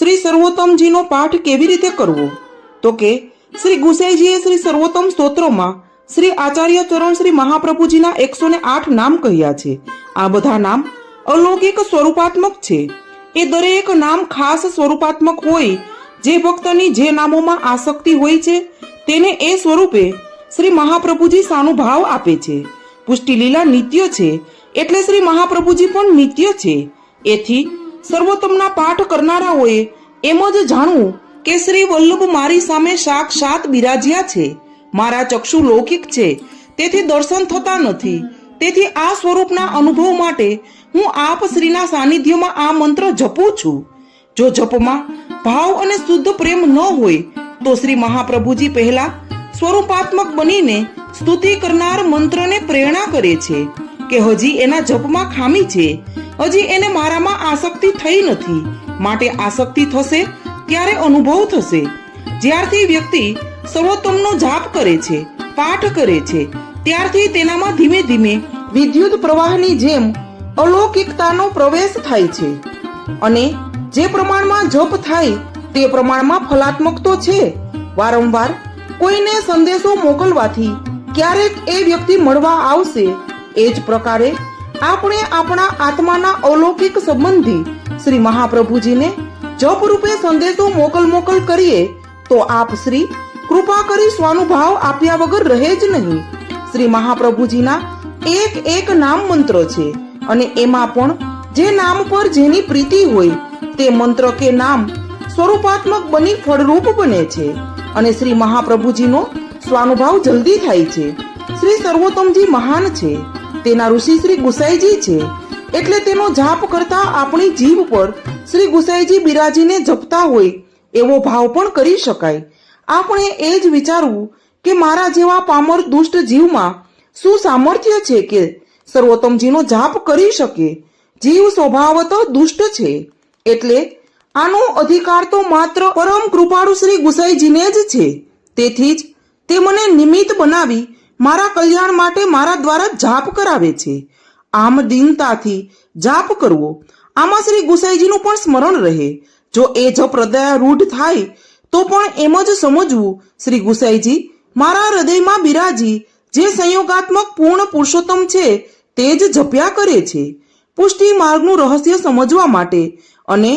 શ્રી સર્વોત્તમજીનો પાઠ કેવી રીતે કરવો? તો કે શ્રી ગુસાઈજીએ શ્રી સર્વોત્તમ સ્તોત્રમાં શ્રી આચાર્ય ચરણ શ્રી મહાપ્રભુજીના 108 નામ કહ્યા છે. આ બધા નામ અલૌકિક સ્વરૂપાત્મક છે. એ દરેક નામ ખાસ સ્વરૂપાત્મક હોય. જે ભક્તની જે નામોમાં આસક્તિ હોય છે તેને એ સ્વરૂપે શ્રી મહાપ્રભુજી સાનુભાવ આપે છે. પુષ્ટિ લીલા નિત્ય છે, એટલે શ્રી મહાપ્રભુજી પણ નિત્ય છે. એથી સર્વોત્તમના પાઠ કરનારાઓએ એમ જ જાણવું કે શ્રી વલ્લભ મારી સામે સાક્ષાત બિરાજ્યા છે. મારા ચક્ષુ લૌકિક છે, તેથી દર્શન થતા નથી. તેથી આ સ્વરૂપના અનુભવ માટે હું આપ શ્રીના સાનિધ્યમાં આ મંત્ર જપું છું. જો જપમાં ભાવ અને શુદ્ધ પ્રેમ ન હોય તો શ્રી મહાપ્રભુજી પહેલા સ્વરૂપાત્મક બનીને સ્તુતિ કરનાર મંત્રને પ્રેરણા કરે છે કે હજી એના જપમાં ખામી છે, હજી એને મારામાં આસક્તિ થઈ નથી. માટે આસક્તિ થશે ત્યારે અનુભવ થશે. જ્યારથી વ્યક્તિ સર્વોત્તમનો જાપ કરે છે, પાઠ કરે છે, ત્યારથી તેનામાં ધીમે ધીમે વિદ્યુત પ્રવાહની જેમ અલૌકિકતાનો પ્રવેશ થાય છે. અને જે પ્રમાણમાં જપ થાય તે પ્રમાણમાં ફલાત્મક તો છે. વારંવાર કોઈને સંદેશો મોકલવાથી ક્યારેક એ વ્યક્તિ મળવા આવશે. એ જ પ્રકારે આપણે આપણા આત્માના અલૌકિક સંબંધી શ્રી મહાપ્રભુજીને જપ રૂપે સંદેશો મોકલ કરીએ તો આપ શ્રી કૃપા કરી સ્વાનુભાવ આપ્યા વગર રહે જ નહીં. શ્રી મહાપ્રભુજીના એક નામ મંત્ર છે, અને એમાં પણ જે નામ પર જેની પ્રીતિ હોય તે મંત્ર કે નામ સ્વરૂપાત્મક બની ફળરૂપ બને છે, અને શ્રી મહાપ્રભુજીનો સ્વાનુભાવ જલ્દી થાય છે. શ્રી સર્વોત્તમજી મહાન છે, તેના ઋષિ શ્રી ગુસાઈજી છે, એટલે તેનો જાપ કરતા આપણી જીભ પર શ્રી ગુસાઈજી બિરાજીને જપતા હોય એવો ભાવ પણ કરી શકાય. આપણે એ જ વિચારવું કે મારા જેવા પામર દુષ્ટ જીવમાં શું સામર્થ્ય છે કે સર્વોત્તમજીનો જાપ કરી શકે. જીવ સ્વભાવતઃ દુષ્ટ છે, એટલે આનો અધિકાર તો માત્ર પરમ કૃપાળુ શ્રી ગુસાઈજીને જ છે. તેથી જ તે મને નિમિત્ત બનાવી મારા કલ્યાણ માટે મારા દ્વારા જાપ કરાવે છે. આમ દીનતાથી જાપ કરવો, આમાં શ્રી ગુસાઈજીનું પણ સ્મરણ રહે. જો એ જપ હૃદયારૂઢ થાય તો પણ એમ જ સમજવું શ્રી ગુસાઈજી મારા હૃદયમાં બિરાજી જે સંયોગાત્મક પૂર્ણ પુરુષોત્તમ છે તે જ જપ્યા કરે છે. પુષ્ટિ માર્ગનું રહસ્ય સમજવા માટે અને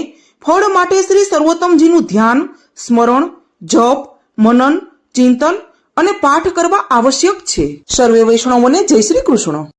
ફળ માટે શ્રી સર્વોત્તમજીનું ધ્યાન, સ્મરણ, જપ, મનન, ચિંતન અને પાઠ કરવા આવશ્યક છે. સર્વે વૈષ્ણવોને જય શ્રી કૃષ્ણ.